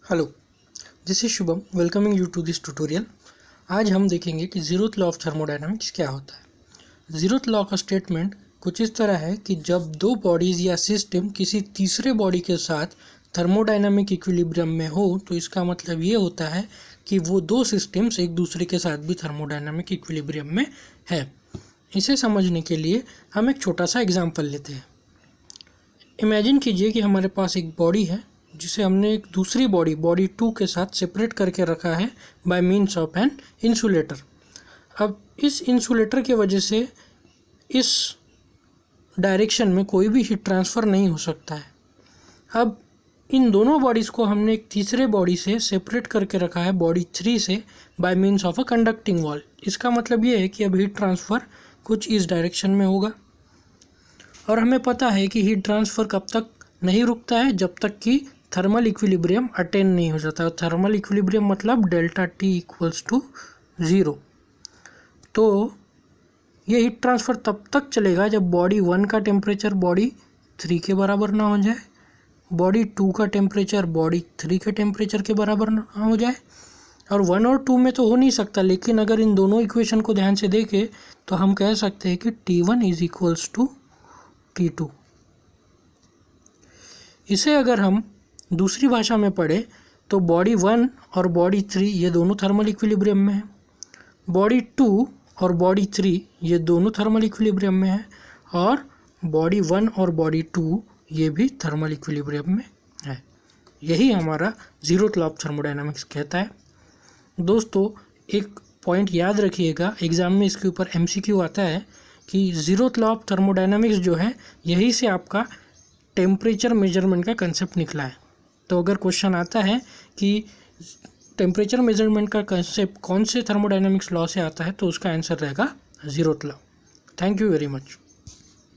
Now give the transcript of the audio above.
Hello, this is Shubham welcoming you to this tutorial. आज हम देखेंगे कि ज़ीरोथ लॉ ऑफ थर्मोडायनामिक्स क्या होता है। ज़ीरोथ लॉ का स्टेटमेंट कुछ इस तरह है कि जब दो बॉडीज़ या सिस्टम किसी तीसरे बॉडी के साथ थर्मोडायनामिक इक्विलिब्रियम में हो तो इसका मतलब ये होता है कि वो दो सिस्टम्स एक दूसरे के साथ भी थर्मोडायनामिक इक्विलिब्रियम में है। इसे समझने के लिए हम एक छोटा सा एग्जाम्पल लेते हैं। इमेजिन कीजिए कि हमारे पास एक बॉडी है जिसे हमने एक दूसरी बॉडी 2 के साथ सेपरेट करके रखा है bye means of an insulator. अब इस इंसुलेटर की वजह से इस डायरेक्शन में कोई भी हीट ट्रांसफ़र नहीं हो सकता है। अब इन दोनों बॉडीज़ को हमने एक तीसरे बॉडी से सेपरेट करके रखा है बॉडी 3 से bye means of a conducting wall. इसका मतलब ये है कि अब हीट ट्रांसफ़र कुछ इस डायरेक्शन में होगा और हमें पता है कि हीट ट्रांसफ़र कब तक नहीं रुकता है, जब तक कि थर्मल इक्विलिब्रियम अटेन नहीं हो जाता। थर्मल इक्विलिब्रियम मतलब डेल्टा टी इक्वल्स टू 0। तो ये हीट ट्रांसफ़र तब तक चलेगा जब बॉडी 1 का टेम्परेचर बॉडी 3 के बराबर ना हो जाए, बॉडी 2 का टेम्परेचर बॉडी 3 के टेम्परेचर के बराबर ना हो जाए। और 1 और 2 में तो हो नहीं सकता, लेकिन अगर इन दोनों इक्वेशन को ध्यान से देखें तो हम कह सकते हैं कि T1 is equals to T2। इसे अगर हम दूसरी भाषा में पढ़े तो बॉडी 1 और बॉडी 3 ये दोनों थर्मल इक्विलिब्रियम में है, बॉडी 2 और बॉडी 3 ये दोनों थर्मल इक्विलिब्रियम में है, और बॉडी 1 और बॉडी 2 ये भी थर्मल इक्विलिब्रियम में है। यही हमारा ज़ीरोथ लॉ ऑफ थर्मोडायनामिक्स कहता है। दोस्तों, एक पॉइंट याद रखिएगा, एग्ज़ाम में इसके ऊपर MCQ आता है कि ज़ीरोथ लॉ ऑफ थर्मोडायनामिक्स जो है यही से आपका टेम्परेचर मेजरमेंट का कंसेप्ट निकला है। तो अगर क्वेश्चन आता है कि टेम्परेचर मेजरमेंट का कंसेप्ट कौन से थर्मोडायनामिक्स लॉ से आता है तो उसका आंसर रहेगा zeroth law. Thank you very much.